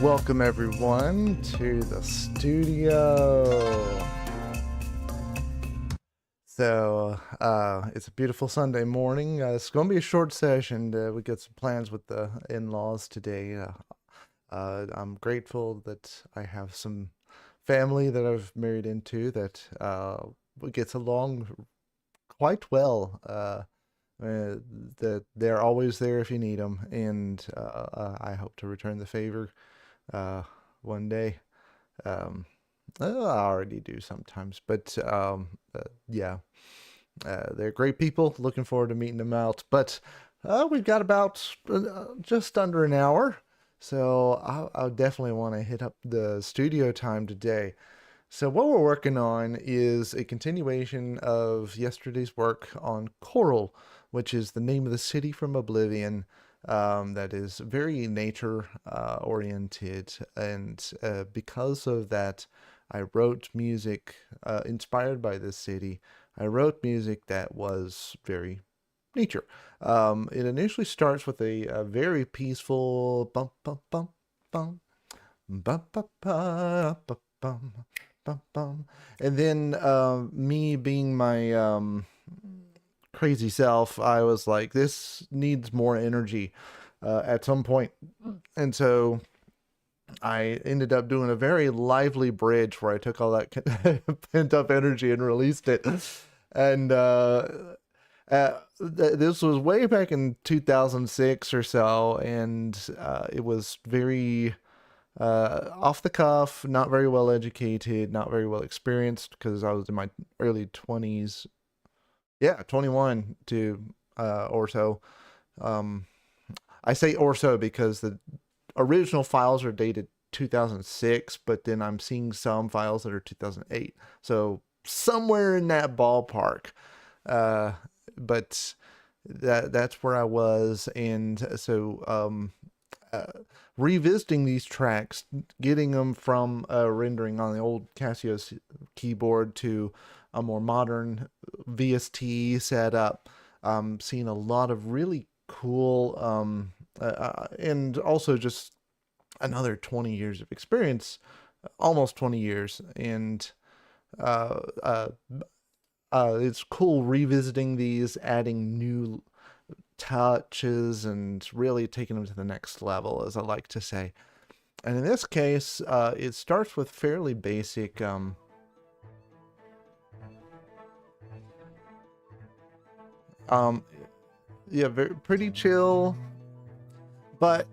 Welcome everyone to the studio. So it's a beautiful Sunday morning. It's going to be a short session. We got some plans with the in-laws today. I'm grateful that I have some family that I've married into that gets along quite well. That they're always there if you need them, and I hope to return the favor one day. I already do sometimes, but yeah, they're great people. Looking forward to meeting them out. But we've got about just under an hour, so I definitely want to hit up the studio time today. So what we're working on is a continuation of yesterday's work on Coral, which is the name of the city from Oblivion. That is very nature oriented, and because of that, I wrote music inspired by this city. I wrote music that was very nature. It initially starts with a very peaceful bum bum bum bum bum bum bum bum bum bum, and then me being my crazy self, I was like, this needs more energy at some point. And so I ended up doing a very lively bridge where I took all that pent up energy and released it. And this was way back in 2006 or so. And it was very off the cuff, not very well educated, not very well experienced, because I was in my early 20s. Yeah, 21 to or so. I say or so because the original files are dated 2006, but then I'm seeing some files that are 2008. So somewhere in that ballpark. But that's where I was, and so revisiting these tracks, getting them from rendering on the old Casio keyboard to a more modern VST setup. Seeing a lot of really cool, and also just another 20 years of experience, almost 20 years. And it's cool revisiting these, adding new touches, and really taking them to the next level, as I like to say. And in this case, it starts with fairly basic yeah, pretty chill, but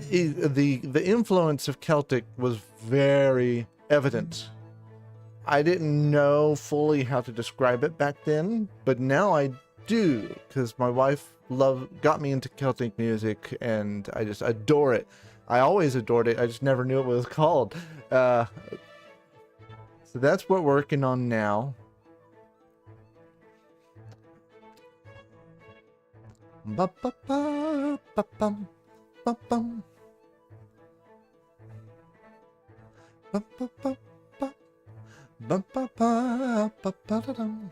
the influence of Celtic was very evident. I didn't know fully how to describe it back then, but now I do, because my wife got me into Celtic music, and I just adore it. I always adored it, I just never knew what it was called. So that's what we're working on now. Ba ba ba ba bum ba bum ba ba ba ba ba ba ba ba ba da dum.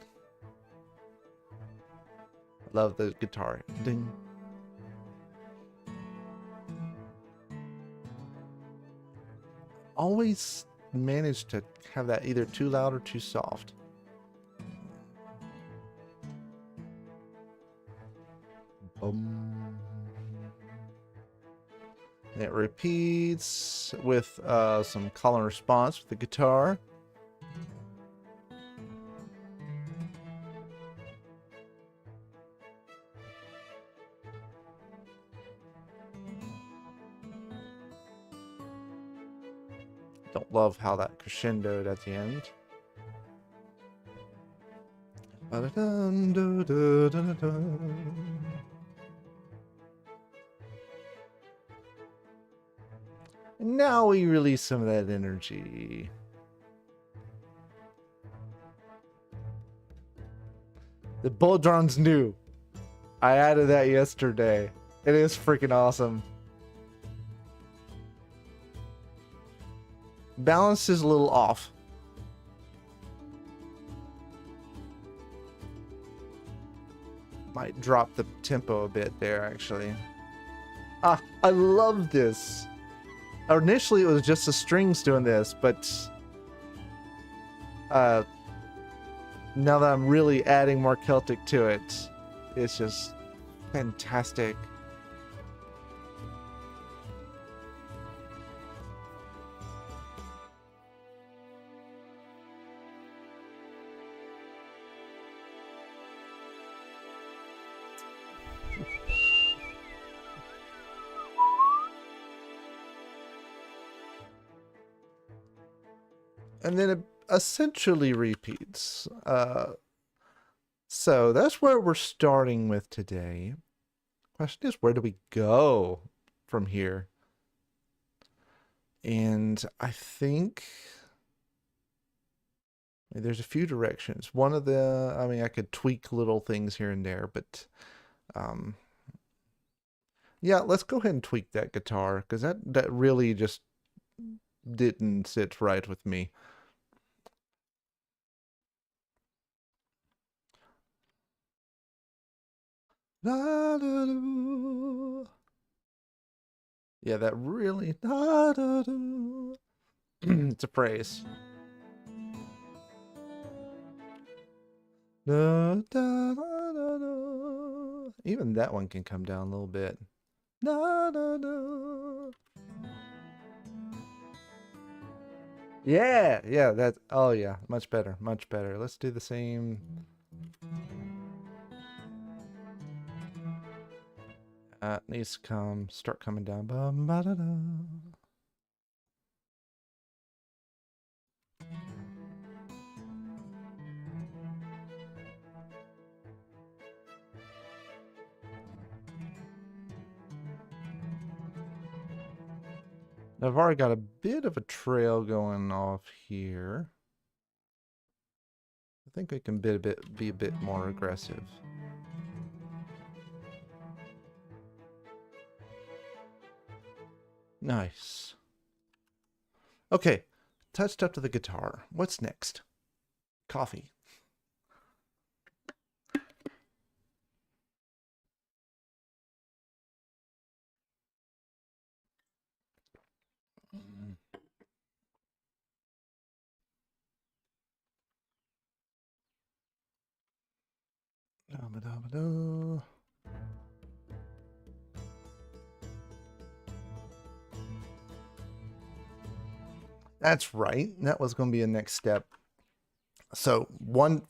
Love the guitar. Ding. Always manage to have that either too loud or too soft. It repeats with some call and response with the guitar. Don't love how that crescendoed at the end. And now we release some of that energy. The Bodron's new. I added that yesterday. It is freaking awesome. Balance is a little off. Might drop the tempo a bit there, actually. Ah, I love this. initially it was just the strings doing this, but now that I'm really adding more Celtic to it, it's just fantastic. And then it essentially repeats. So that's where we're starting with today. Question is, where do we go from here? And I think there's a few directions. One of the, I mean, I could tweak little things here and there, but yeah, let's go ahead and tweak that guitar, because that really just didn't sit right with me. La, da, da. Yeah, that really, da, da, da. It's a praise. Da, da, da, da, da. Even that one can come down a little bit. Da, da, da. Yeah, that's, oh yeah, much better, much better. Let's do the same. Needs to start coming down. Ba, ba, da, da. Now, I've already got a bit of a trail going off here. I think we can be a bit more aggressive. Nice. Okay, touched up to the guitar. What's next? Coffee. That's right. That was going to be a next step. So,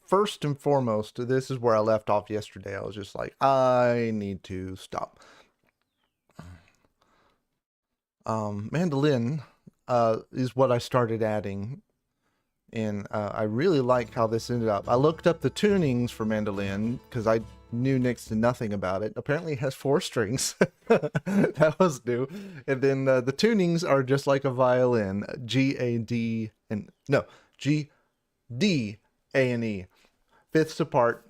first and foremost, this is where I left off yesterday. I was just like, I need to stop. Mandolin is what I started adding, and I really like how this ended up. I looked up the tunings for mandolin because I knew next to nothing about it. Apparently it has 4 strings. That was new. And then the tunings are just like a violin. G, A, D, and no, G, D, A, and E. Fifths apart,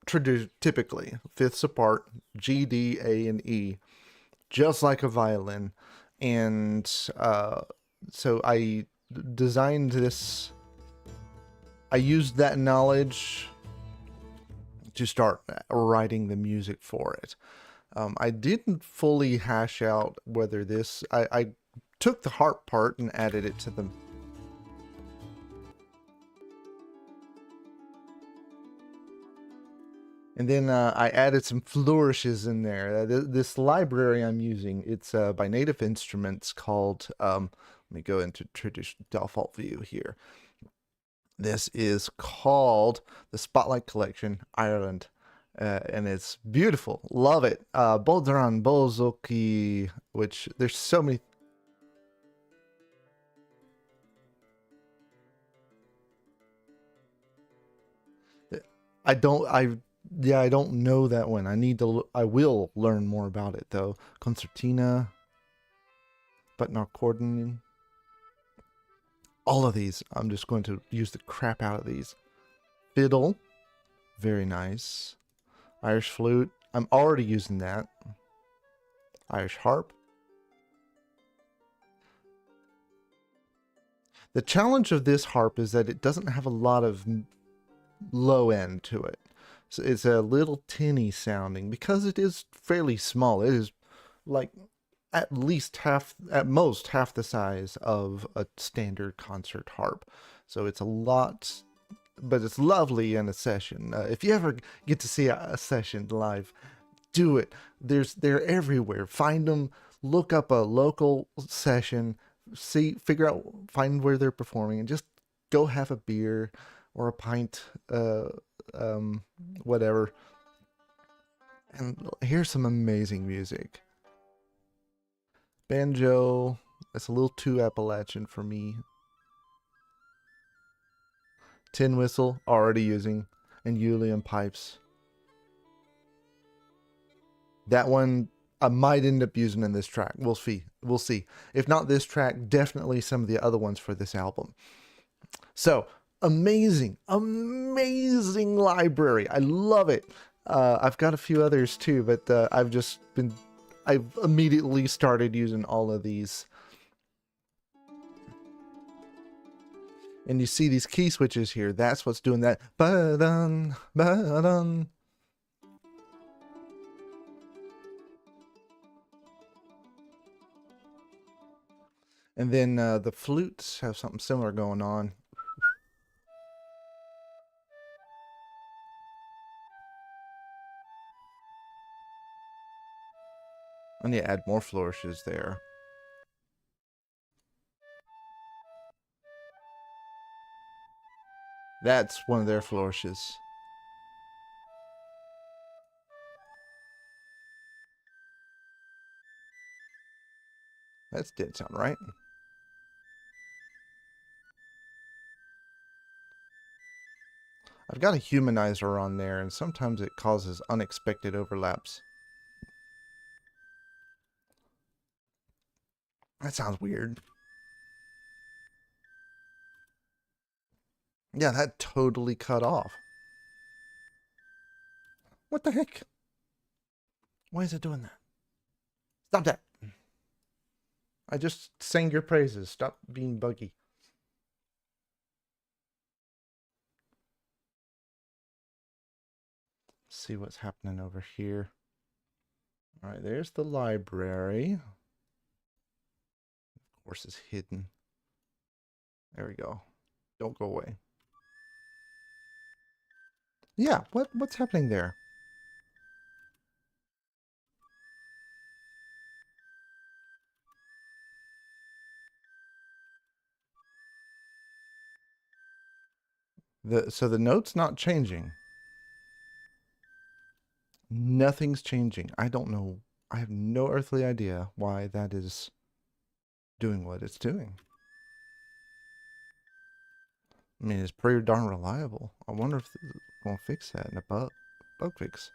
typically. Fifths apart, G, D, A, and E. Just like a violin. And so I designed this. I used that knowledge to start writing the music for it. I didn't fully hash out whether this, I took the harp part and added it to the, and then I added some flourishes in there. This library I'm using, it's by Native Instruments called, let me go into traditional default view here. This is called the Spotlight Collection, Ireland. And it's beautiful. Love it. Boldaran Bozoki, which there's so many. I don't know that one. I will learn more about it though. Concertina, button accordion. All of these, I'm just going to use the crap out of these. Fiddle, very nice. Irish flute, I'm already using that. Irish harp. The challenge of this harp is that it doesn't have a lot of low end to it. So it's a little tinny sounding because it is fairly small. It is like at least half, at most half the size of a standard concert harp. So it's a lot, but it's lovely in a session. If you ever get to see a session live, do it. They're everywhere. Find them. Look up a local session. Figure out, find where they're performing, and just go have a beer or a pint, um, whatever. And here's some amazing music. Banjo. That's a little too Appalachian for me. Tin whistle, already using, and uilleann pipes. That one I might end up using in this track. We'll see. We'll see. If not this track, definitely some of the other ones for this album. So amazing, amazing library. I love it. I've got a few others too, but I've immediately started using all of these. And you see these key switches here. That's what's doing that. Ba-dun, ba-dun. And then the flutes have something similar going on. And you add more flourishes there. That's one of their flourishes. That didn't sound right. I've got a humanizer on there, and sometimes it causes unexpected overlaps. That sounds weird. Yeah, that totally cut off. What the heck? Why is it doing that? Stop that. I just sang your praises. Stop being buggy. Let's see what's happening over here. All right, there's the library. Of course, it's hidden. There we go. Don't go away. Yeah, what's happening there? So the note's not changing. Nothing's changing. I don't know. I have no earthly idea why that is doing what it's doing. I mean, it's pretty darn reliable. I wonder if it's going to fix that in a bug fix.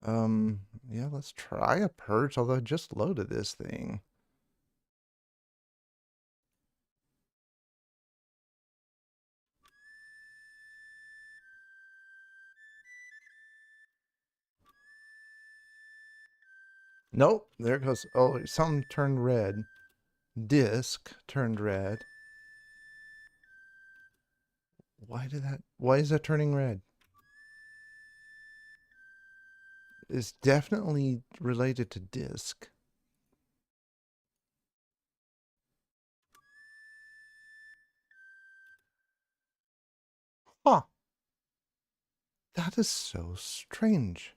Yeah, let's try a purge, although I just loaded this thing. Nope, there it goes. Oh, something turned red. Disk turned red. Why is that turning red? It's definitely related to disk. Huh. That is so strange.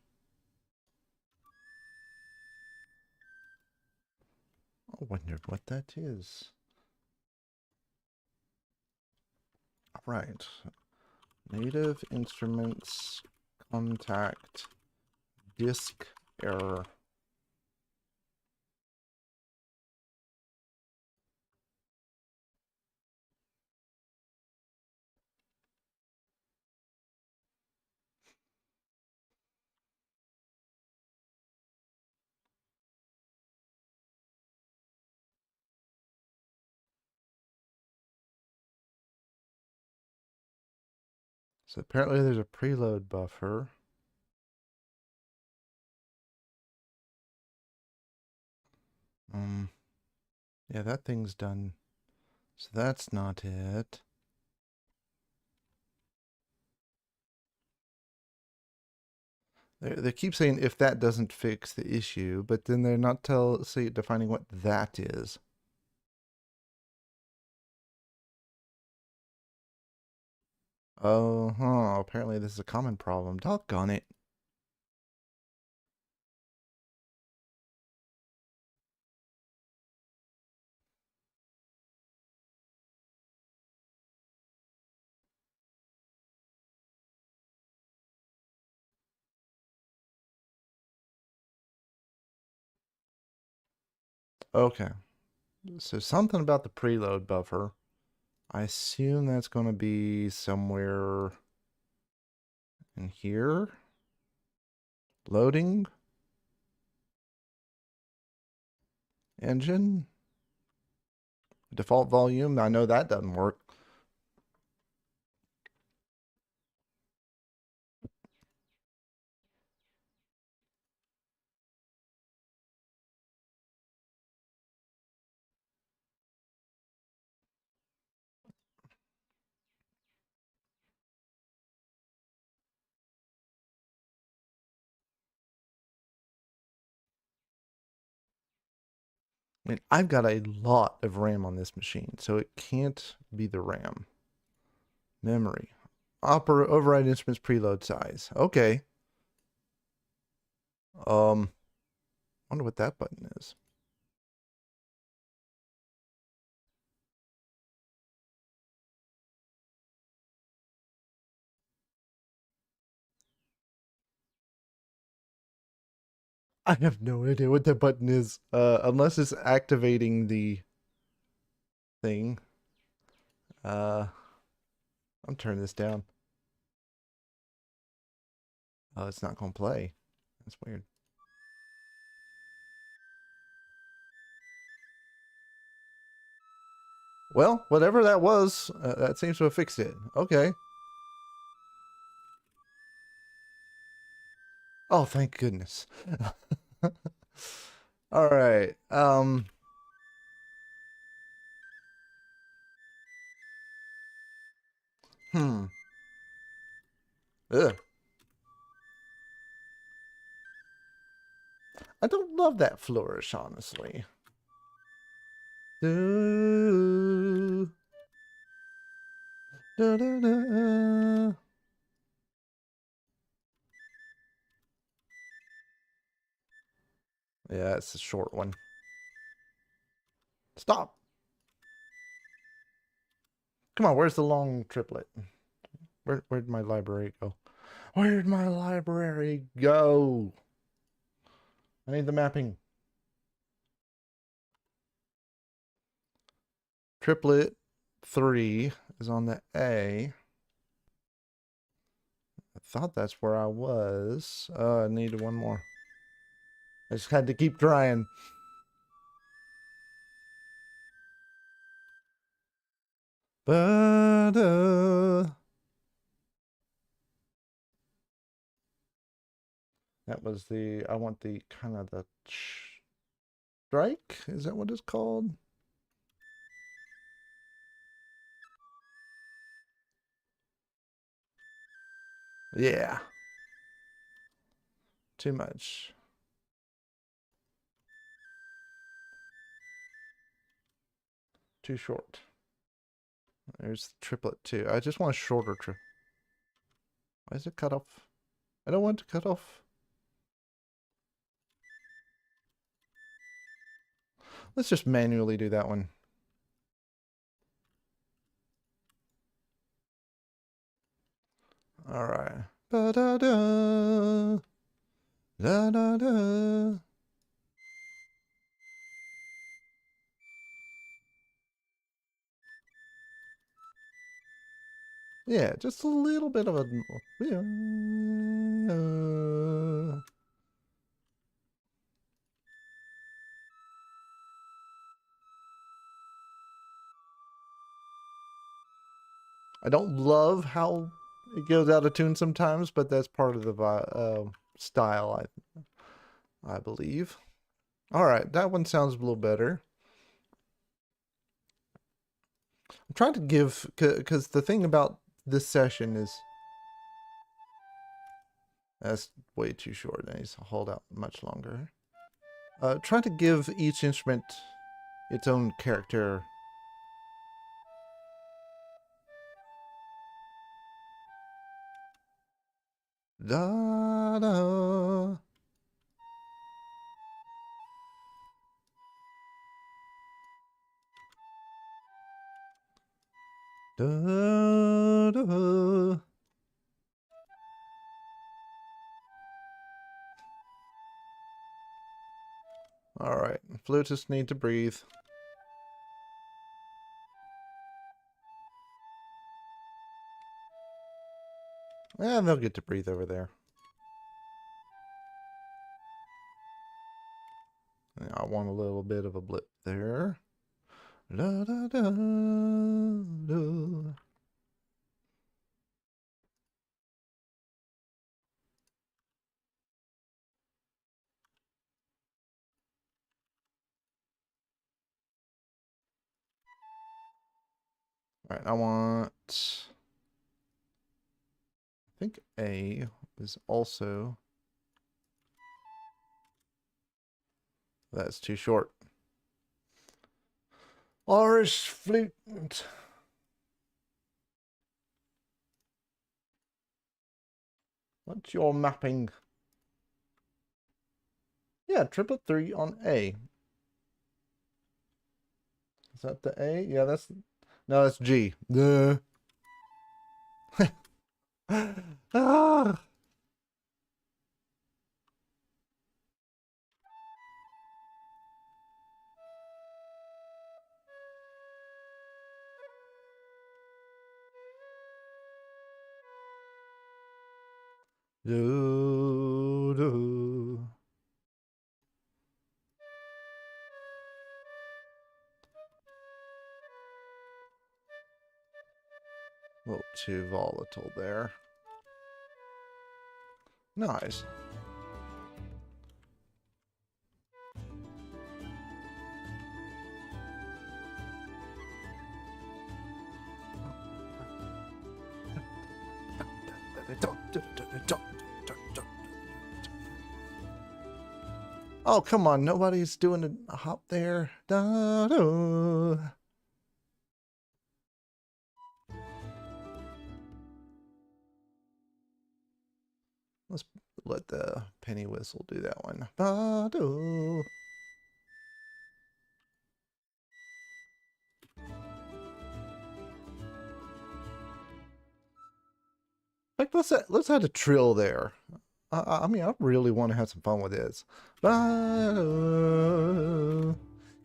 I wondered what that is. All right. Native instruments contact disk error. So apparently there's a preload buffer. Yeah, that thing's done. So that's not it. They keep saying if that doesn't fix the issue, but then they're not defining what that is. Oh, huh. Apparently this is a common problem. Doggone it. Okay. So something about the preload buffer. I assume that's going to be somewhere in here. Loading. Engine. Default volume. I know that doesn't work. I mean, I've got a lot of RAM on this machine, so it can't be the RAM. Memory. Override instruments preload size. Okay. Wonder what that button is. I have no idea what that button is. Unless it's activating the thing. I'm turning this down. Oh, it's not gonna play. That's weird. Well, whatever that was, that seems to have fixed it. Okay. Oh, thank goodness. All right. Hmm. Ugh. I don't love that flourish, honestly. Do, da, da, da. Yeah, it's a short one. Stop. Come on, where's the long triplet? Where'd my library go? Where'd my library go? I need the mapping. Triplet 3 is on the A. I thought that's where I was. I needed one more. I just had to keep trying. But that was the, I want the kind of the strike. Is that what it's called? Yeah. Too much. Too short. There's the triplet too. I just want a shorter trip. Why is it cut off? I don't want to cut off. Let's just manually do that one. All right. Da da da. Da da da. Yeah, just a little bit of a. I don't love how it goes out of tune sometimes, but that's part of the style, I believe. All right, that one sounds a little better. I'm trying to give, because the thing about this session is That's way too short. It needs to hold out much longer. Try to give each instrument its own character. Da da. Da da. All right, flutists need to breathe. And they'll get to breathe over there. I want a little bit of a blip there. Da da da da. All right, I think A is also, that's too short. Irish flute. What's your mapping? Yeah, triplet 3 on A. Is that the A? Yeah, that's, no, that's G. Duh. Ah. Do, do. A little too volatile there. Nice. Oh, come on. Nobody's doing a hop there. Da, da. Let's let the penny whistle do that one. Ba, do. Like, let's add a trill there. I mean, I really want to have some fun with this. Because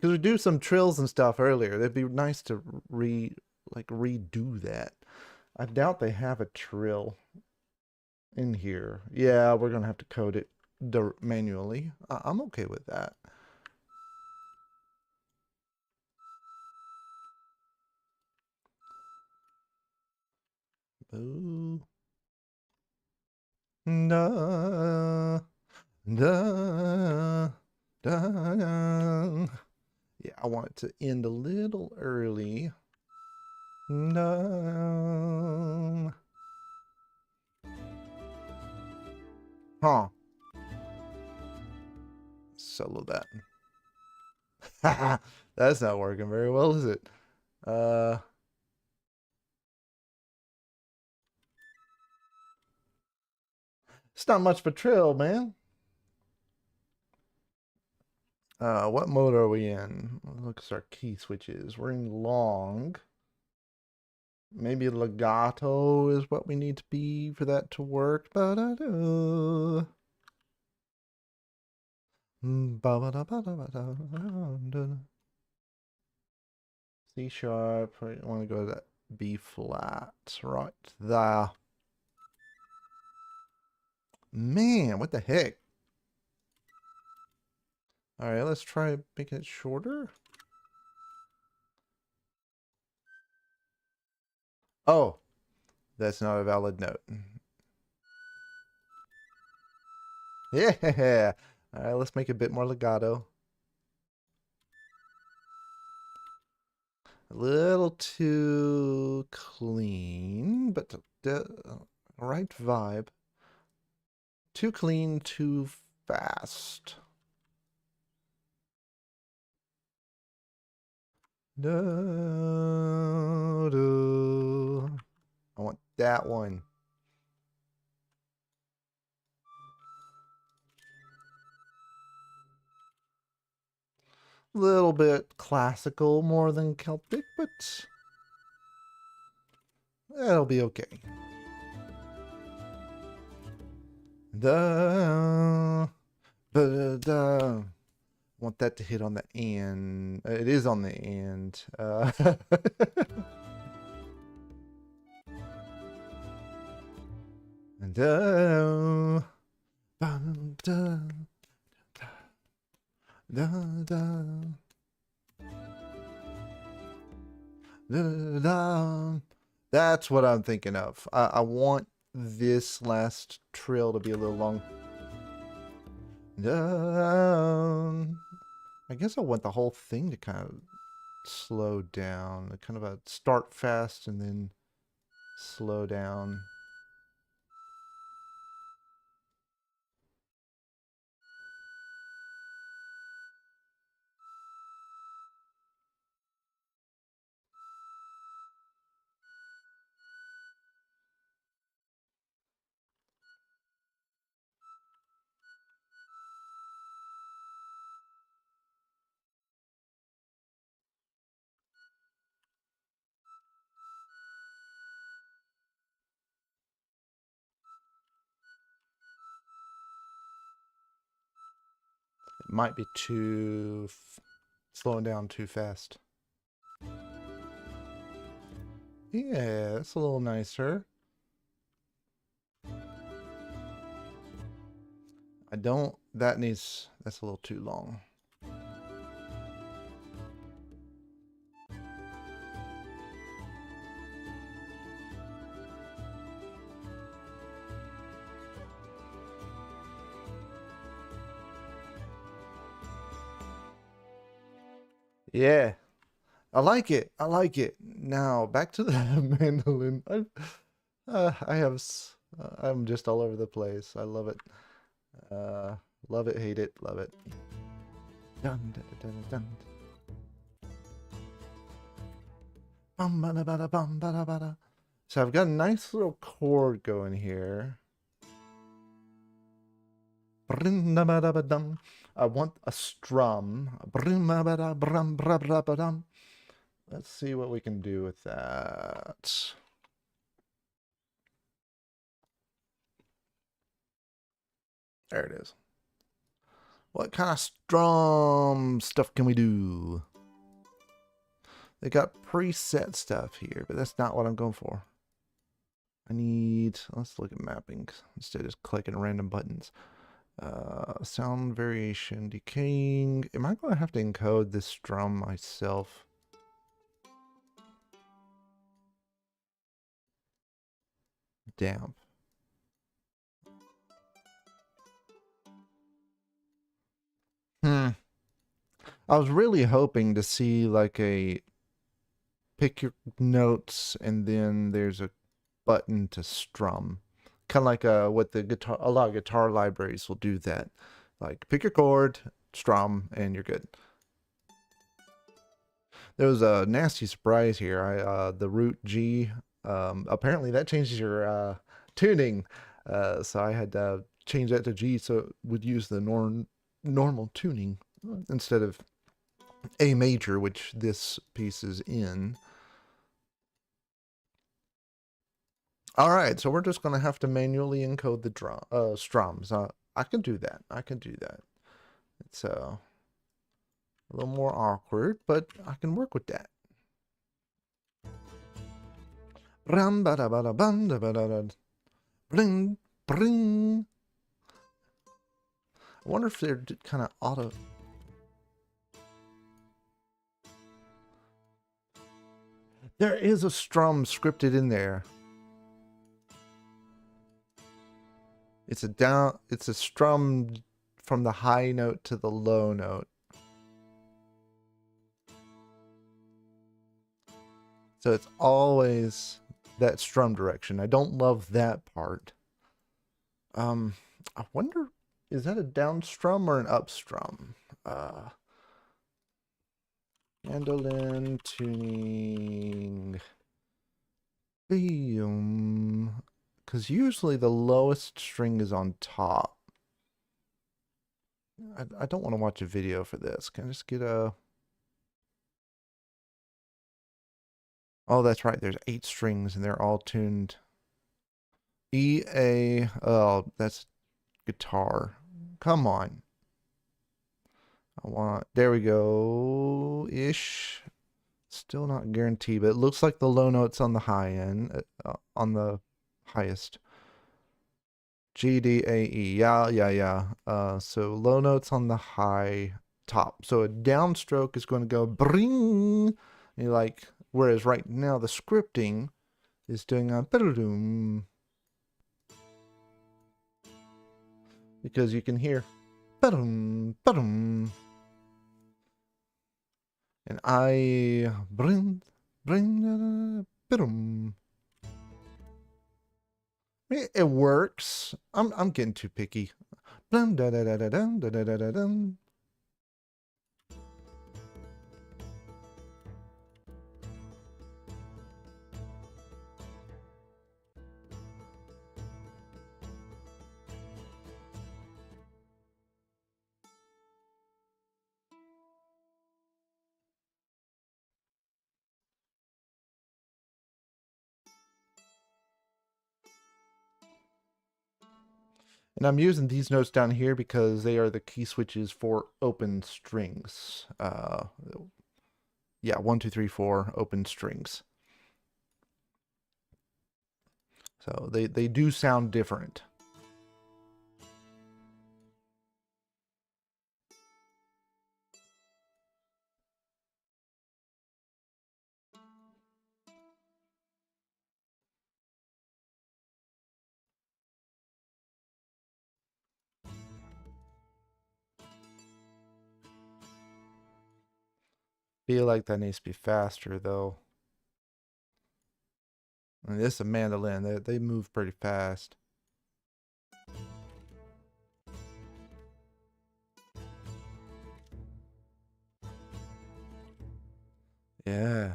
we do some trills and stuff earlier. It'd be nice to redo that. I doubt they have a trill in here. Yeah, we're gonna have to code it manually. I'm okay with that. Ooh. Da, da, da. Yeah, I want it to end a little early. No. Huh. Solo that. That's not working very well, is it? It's not much for trill, man. What mode are we in? Look at our key switches. We're in long. Maybe legato is what we need to be for that to work. Ba-da-do. C sharp. I want to go to that B flat right there. Man, what the heck? All right, let's try making it shorter. Oh, that's not a valid note. Yeah. All right, let's make it a bit more legato. A little too clean, but the right vibe. Too clean, too fast. No, no. I want that one. A little bit classical more than Celtic, but that'll be okay. Da, da, da. Want that to hit on the end. It is on the end. Da, da, da, da, da, da, da. That's what I'm thinking of. I want this last trill to be a little long. I guess I want the whole thing to kind of slow down. Kind of a start fast and then slow down. It might be too slowing down too fast. Yeah, that's a little nicer. That's a little too long. Yeah, I like it. I like it. Now back to the mandolin. I'm just all over the place. I love it. Love it, hate it, love it. Dun, dun, dun, dun, dun. Bum, bada, bada, bum, bada, bada. So I've got a nice little chord going here. I want a strum. Let's see what we can do with that. There it is. What kind of strum stuff can we do? They got preset stuff here, but that's not what I'm going for. Let's look at mapping instead of just clicking random buttons. Sound variation, decaying. Am I going to have to encode this strum myself? Damp. I was really hoping to see like a pick your notes and then there's a button to strum. Kind of like what a lot of guitar libraries will do that. Like pick your chord, strum, and you're good. There was a nasty surprise here. The root G, apparently that changes your tuning. So I had to change that to G so it would use the normal tuning instead of A major, which this piece is in. All right, so we're just going to have to manually encode the strums. I can do that. I can do that. It's a little more awkward, but I can work with that. Bling, bling. I wonder if they're kind of auto. There is a strum scripted in there. It's a strum from the high note to the low note. So it's always that strum direction. I don't love that part. I wonder, is that a down strum or an up strum? Mandolin tuning. Because usually the lowest string is on top. I don't want to watch a video for this. Can I just get a... Oh, that's right. There's 8 strings and they're all tuned. E, A, oh, that's guitar. Come on. There we go. Ish. Still not guaranteed, but it looks like the low note's on the high end, on the highest. G, D, A, E. Yeah. So low note's on the high top. So a downstroke is going to go bring. And like, whereas right now the scripting is doing a ba-dum, because you can hear ba-dum, ba-dum. And I bring, ba-dum. It works. I'm getting too picky. Blum, da, da, da, da, dum, da, da, da, da, dum. And I'm using these notes down here because they are the key switches for open strings. Yeah, 1, 2, 3, 4 open strings. So they do sound different. Feel like that needs to be faster though. And this is a mandolin. They move pretty fast. Yeah.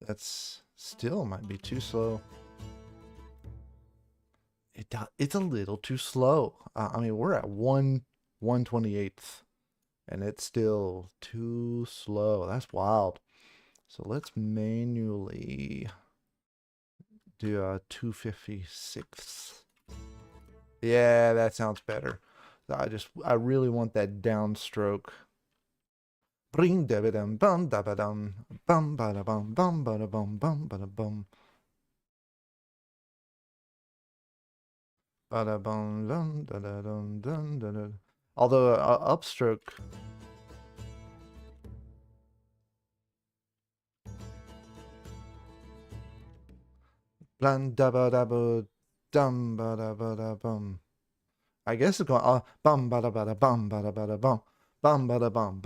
That's still might be too slow. It's a little too slow. I mean, we're at 1/128th, and it's still too slow. That's wild. So let's manually do a 2/56. Yeah, that sounds better. I really want that downstroke. Bring da dum bum da ba dum bum ba da bum ba da bum ba da bum ba da bum dum da da dum dum da da. Although upstroke. Blan da ba da ba dum ba da bum. I guess it's going bum ba da bum ba da bum ba da bum ba da bum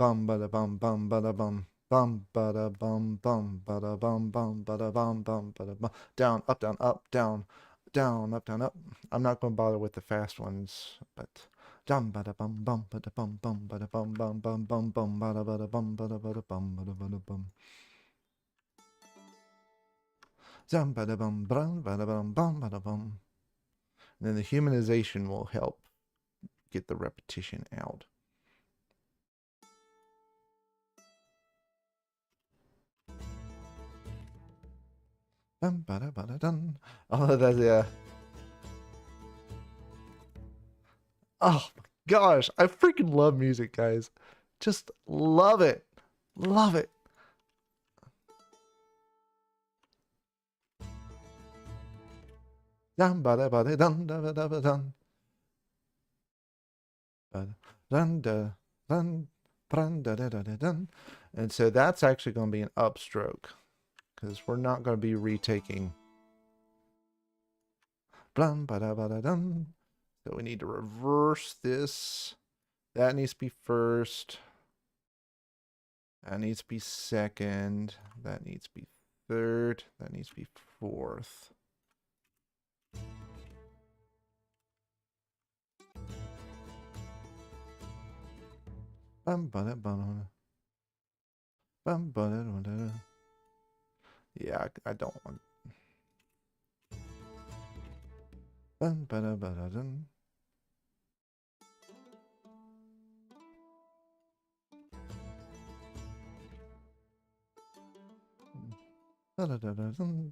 ba da bum ba da bum ba da bum ba da bum ba da bum, down up down up down down up down up. I'm not going to bother with the fast ones, but dum ba da bum ba da bum ba da bum ba da ba da bum ba da ba da bum ba da ba da bum. Dum ba da bum ba da bum ba da bum. And then the humanization will help get the repetition out. Bum, ba, da, dun. Oh, that's yeah. Oh my gosh, I freaking love music, guys. Just love it. Love it. Dun ba da ba da dun da ba da ba dun. Dun da dun dun da da da da dun. And so that's actually going to be an upstroke because we're not going to be retaking. Dun ba da ba da dun. So we need to reverse this. That needs to be first. That needs to be second. That needs to be third. That needs to be fourth. Bum, ba, da, ba, da. Bum, ba, da, da, da. Yeah, I don't want. Bum, ba, da, ba, da, dun. Da, da, da, da, dun.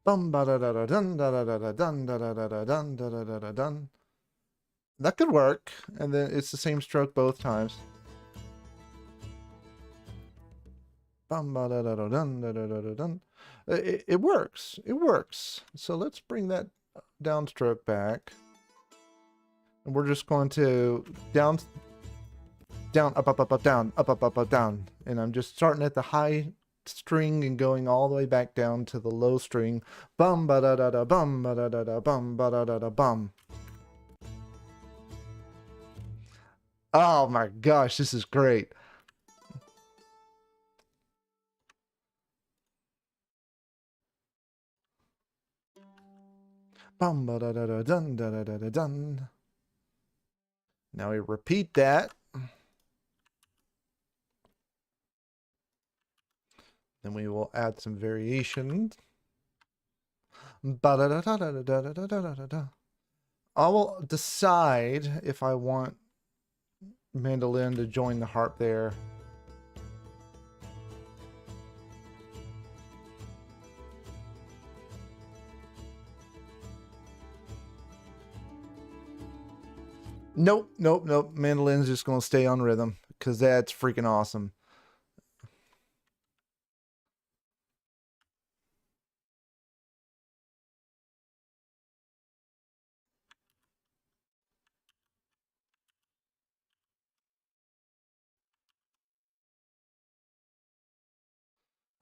Bum, ba, da, da, da, dun, da, da, da, da, dun, da, da, da, da, dun, da, da, da, da, dun. That could work, and then it's the same stroke both times. Bum, ba, da, da, da, dun, da, da, da, da, dun. It works. It works. So let's bring that downstroke back. And we're just going to down, up, up, up, up, down, up, up, up, up, down. And I'm just starting at the high string and going all the way back down to the low string. Bum, ba, da, da, da, bum, ba, da, da, da, bum, ba, da, da, da, bum. Oh my gosh, this is great. Bum, ba, da, da, da, dun, da, da, da, da, dun. Now we repeat that. Then we will add some variation. Ba, da, da, da, da, da, da, da, da, da, da. I will decide if I want mandolin to join the harp there. Nope, nope, nope. Mandolin's just going to stay on rhythm because that's freaking awesome.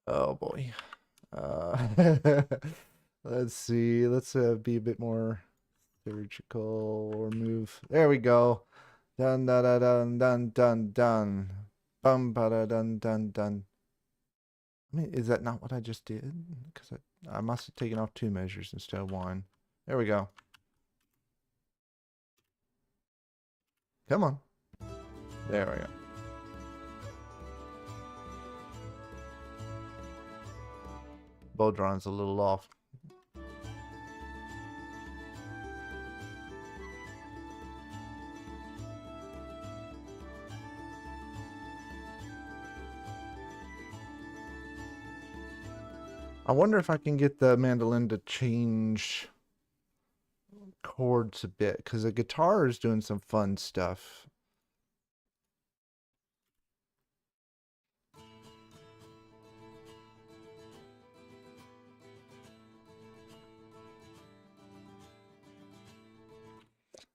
Oh boy. Let's see. Let's be a bit more surgical or move. There we go. Dun dun dun dun dun dun dun. Bum ba da dun dun dun. I mean, is that not what I just did? Because I must have taken off 2 measures instead of 1. There we go. Come on. There we go. Bow drawing's a little off. I wonder if I can get the mandolin to change chords a bit, because the guitar is doing some fun stuff.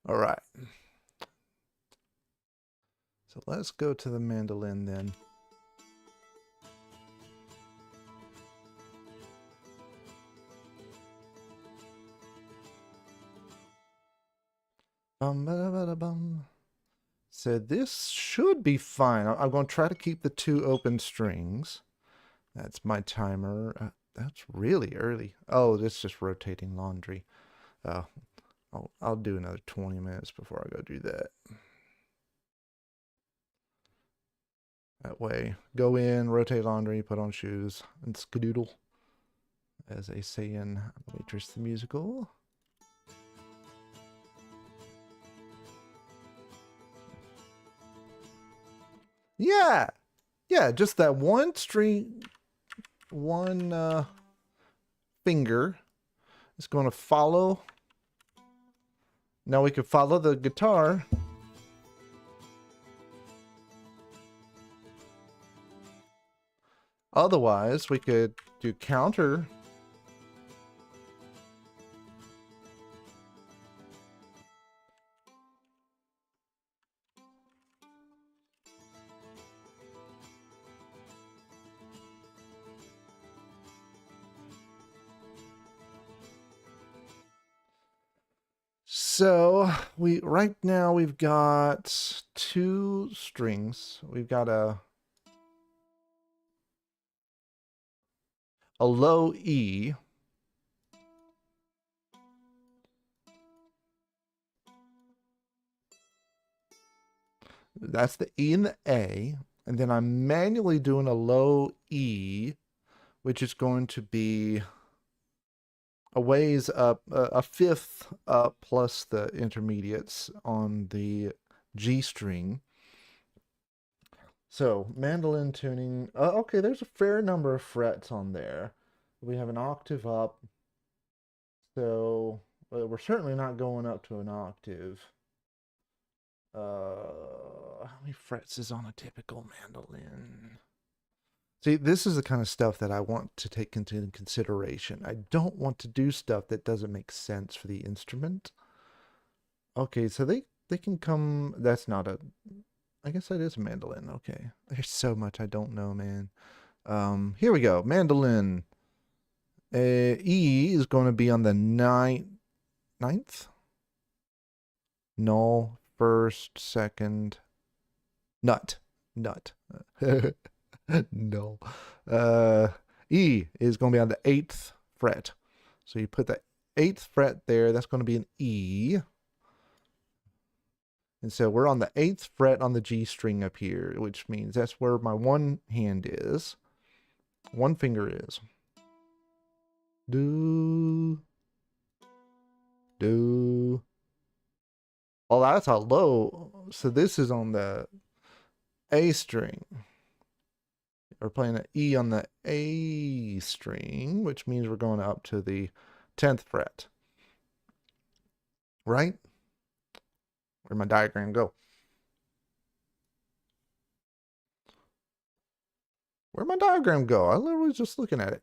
All right. So let's go to the mandolin then. Bum. So this should be fine. I'm going to try to keep the 2 open strings. That's my timer. That's really early. Oh, that's just rotating laundry. I'll do another 20 minutes before I go do that. That way, go in, rotate laundry, put on shoes, and skadoodle, as they say in Waitress the Musical. Yeah, yeah, just that one string, one finger is going to follow. Now we can follow the guitar. Otherwise, we could do counter. So right now we've got 2 strings. We've got a low E, That's the E and the A. And then I'm manually doing a low E, which is going to be a ways up, a fifth up plus the intermediates on the G string. So mandolin tuning. Okay, there's a fair number of frets on there. We have an octave up. So we're certainly not going up to an octave. How many frets is on a typical mandolin? See, this is the kind of stuff that I want to take into consideration. I don't want to do stuff that doesn't make sense for the instrument. Okay, so they can come. That's not a. I guess that is a mandolin. Okay, there's so much I don't know, man. Here we go. Mandolin. E is going to be on the ninth. Null, first, second, nut. No. E is going to be on the 8th fret. So you put the 8th fret there. That's going to be an E. And so we're on the 8th fret on the G string up here, which means that's where my one hand is. One finger is. Do. Oh, that's a low. So this is on the A string. We're playing an E on the A string, which means we're going up to the 10th fret. Right? Where'd my diagram go? Where'd my diagram go? I literally was just looking at it.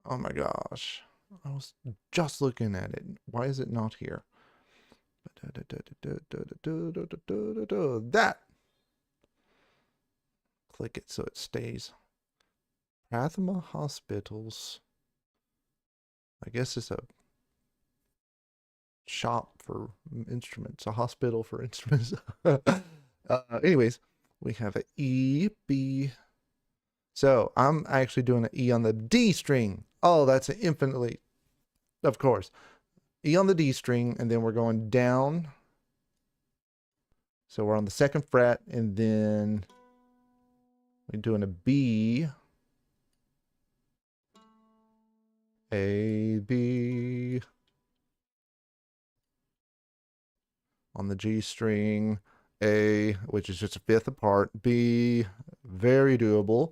Oh my gosh. I was just looking at it. Why is it not here? That. Click it so it stays. Prathama Hospitals. I guess it's a shop for instruments, a hospital for instruments. Anyways, we have an E, B. So I'm actually doing an E on the D string. Oh, that's infinitely, of course. E on the D string, and then we're going down. So we're on the 2nd fret, and then we're doing a B. A, B. On the G string. A, which is just a 5th apart. B, very doable.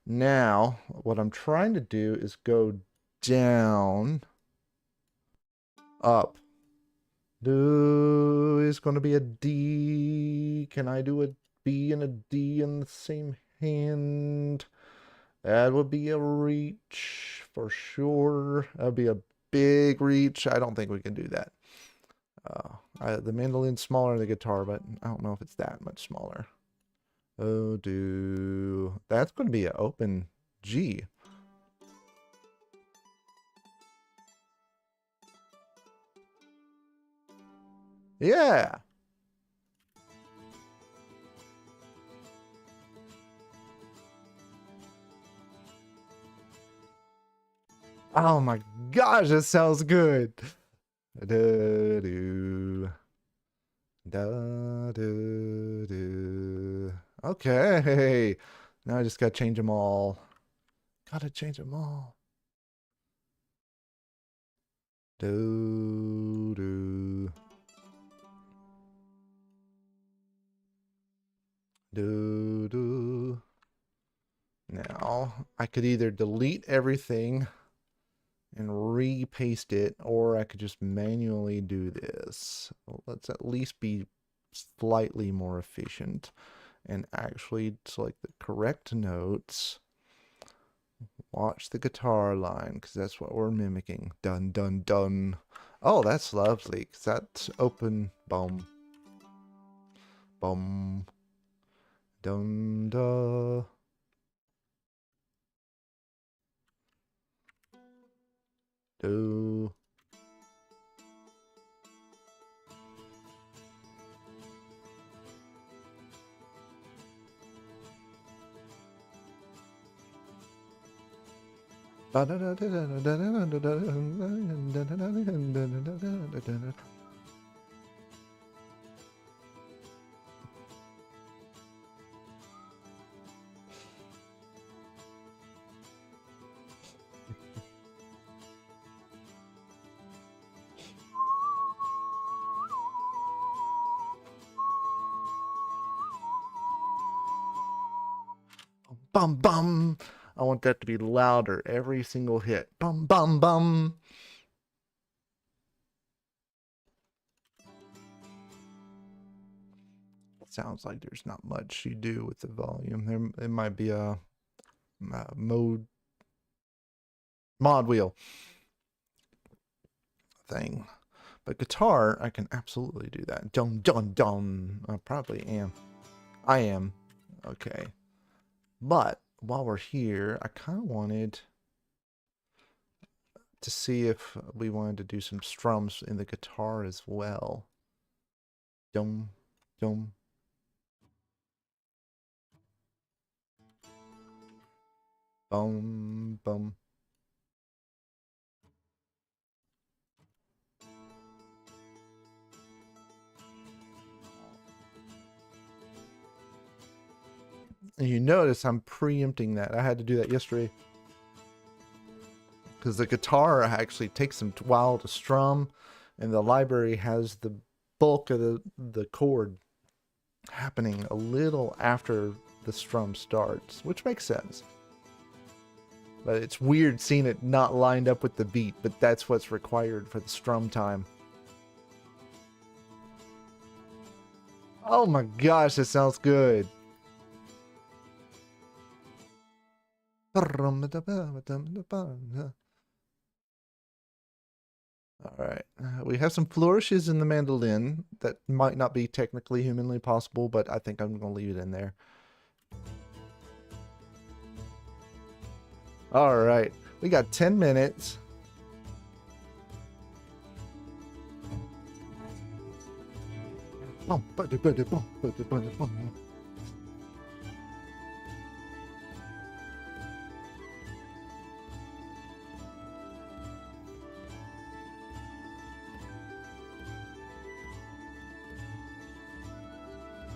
Now, what I'm trying to do is go down, up. Do is going to be a D. Can I do a B and a D in the same hand? That would be a reach for sure. That would be a big reach. I don't think we can do that. The mandolin's smaller than the guitar, but I don't know if it's that much smaller. Oh, that's going to be an open G. Yeah. Oh my gosh, that sounds good. Da, do. Da, do, do. Okay. Now I just gotta change them all. Gotta change them all. Do, do. Do, do. Now, I could either delete everything and re-paste it, or I could just manually do this. Well, let's at least be slightly more efficient and actually select the correct notes. Watch the guitar line, because that's what we're mimicking. Dun, dun, dun. Oh, that's lovely, because that's open. Bum. Bum. Dun, da. Do. bum, bum. I want that to be louder every single hit. Bum, bum, bum. Sounds like there's not much you do with the volume. It might be a mod wheel thing. But guitar, I can absolutely do that. Dum, dum, dum. I probably am. I am. Okay. But while we're here, I kind of wanted to see if we wanted to do some strums in the guitar as well. Dum, dum. Bum, bum. And you notice I'm preempting that. I had to do that yesterday. Because the guitar actually takes some while to strum, and the library has the bulk of the chord happening a little after the strum starts, which makes sense. But it's weird seeing it not lined up with the beat, but that's what's required for the strum time. Oh my gosh, that sounds good. All right, we have some flourishes in the mandolin that might not be technically humanly possible, but I think I'm going to leave it in there. All right, we got 10 minutes.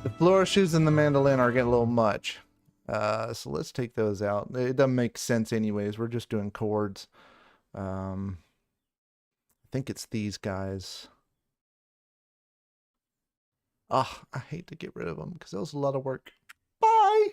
The flourishes and the mandolin are getting a little much. So let's take those out. It doesn't make sense anyways. We're just doing chords. I think it's these guys. Ah, I hate to get rid of them because that was a lot of work. Bye!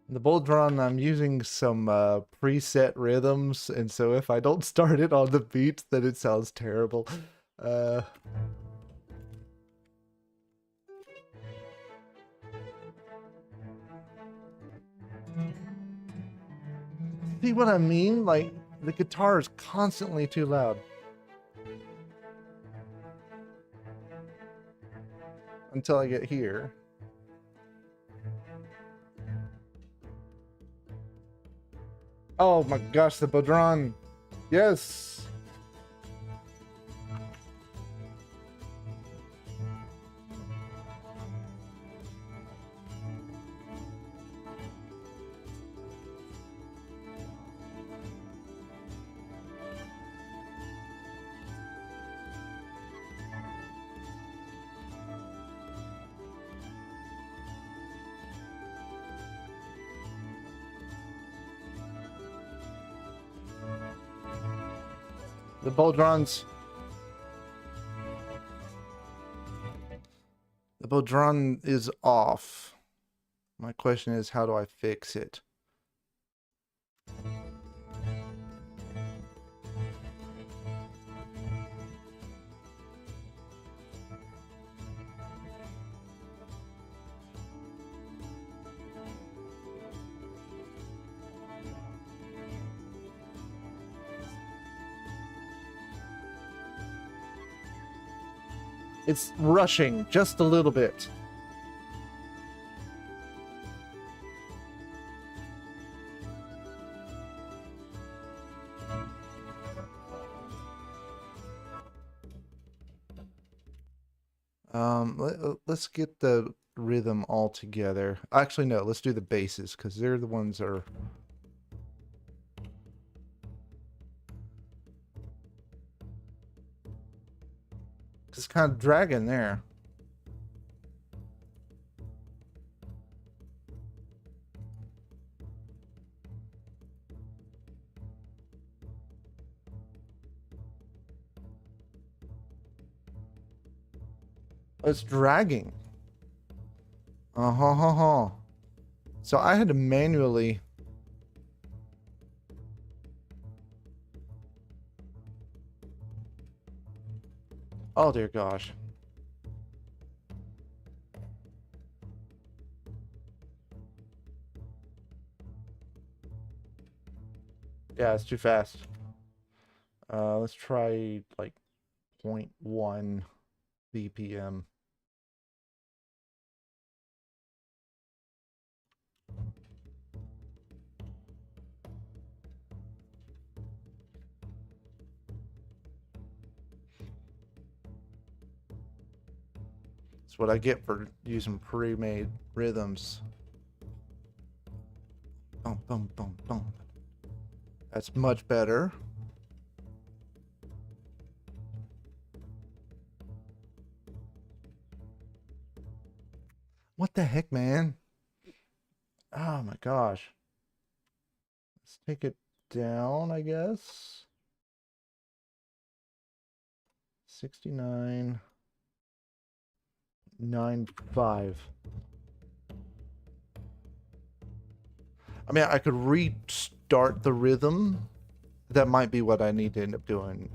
The bowl drum, I'm using some preset rhythms, and so if I don't start it on the beat, then it sounds terrible. See what I mean? Like, the guitar is constantly too loud. Until I get here. Oh my gosh, the bodhrán. Yes. The bodhráns. The bodhrán is off. My question is, how do I fix it? It's rushing just a little bit. Let's get the rhythm all together. Actually, no, let's do the basses because they're the ones that are... kind of dragging there. It's dragging. So I had to manually. Oh dear gosh. Yeah, it's too fast. Let's try like 0.1 BPM. That's what I get for using pre-made rhythms. Boom, boom, boom, boom. That's much better. What the heck, man? Oh my gosh. Let's take it down, I guess. 69.95. I mean, I could restart the rhythm. That might be what I need to end up doing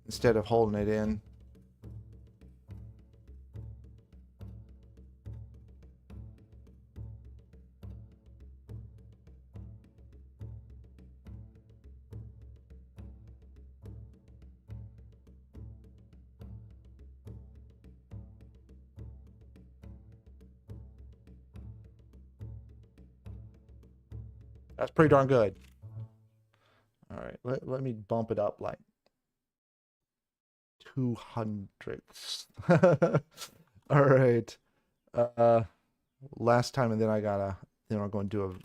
instead of holding it in. That's pretty darn good. All right, let me bump it up like 200ths. All right. Last time, and then I'm going to do a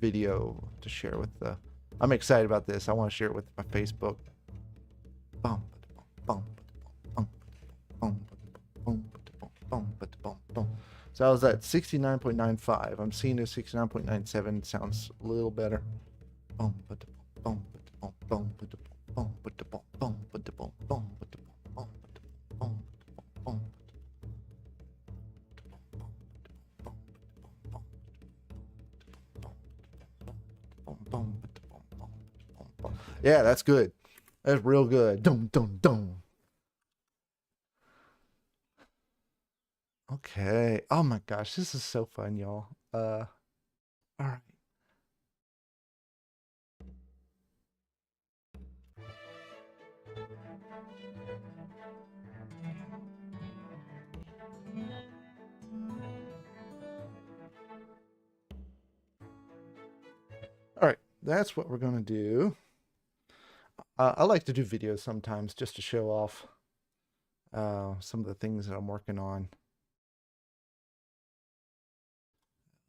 video to share with the. I'm excited about this. I want to share it with my Facebook. Bump, bump, bump, bump, bump, bump, bump, bump. So I was at 69.95. I'm seeing a 69.97. Sounds a little better. Bump, bump, bump, bump, bump, bump, bump, bump, bump, bump, bump. Yeah, that's good. That's real good. Dum dum dum. Okay. Oh my gosh, this is so fun, y'all. All right. All right, that's what we're gonna do. I like to do videos sometimes just to show off some of the things that I'm working on.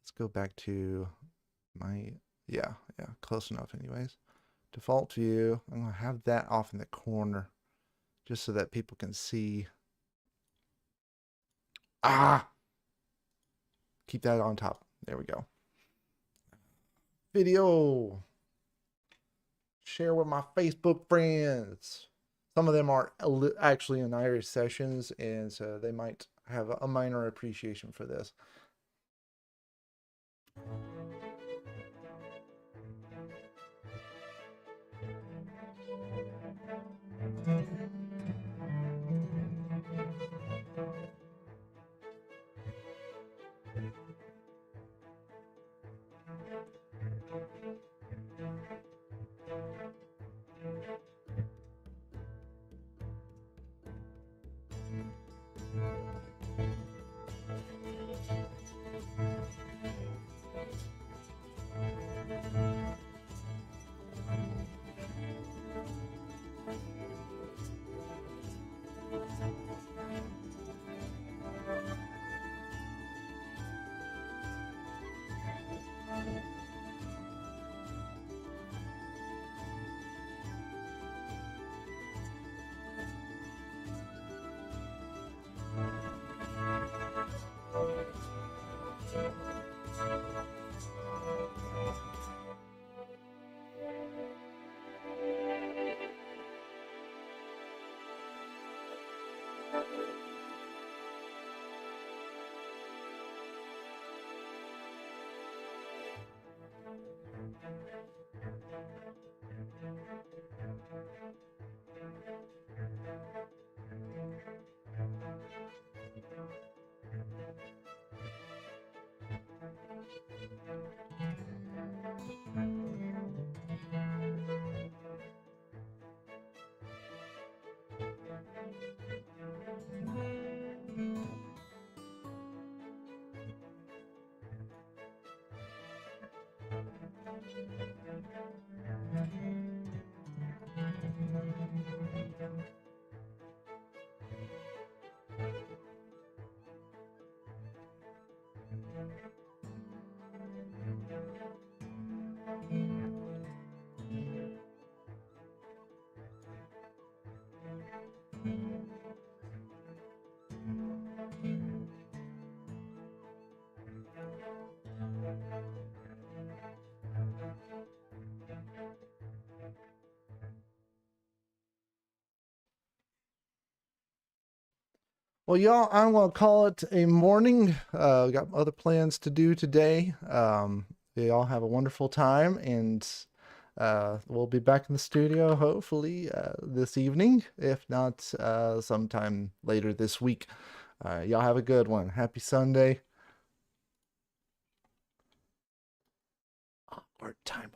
Let's go back to my, yeah, close enough anyways. Default view, I'm gonna have that off in the corner just so that people can see. Keep that on top. There we go. Video. Share with my Facebook friends. Some of them are actually in Irish sessions, and so they might have a minor appreciation for this. Well, y'all, I'm gonna call it a morning. Got other plans to do today. Y'all have a wonderful time, and we'll be back in the studio hopefully this evening, if not sometime later this week. Y'all have a good one. Happy Sunday. Awkward time.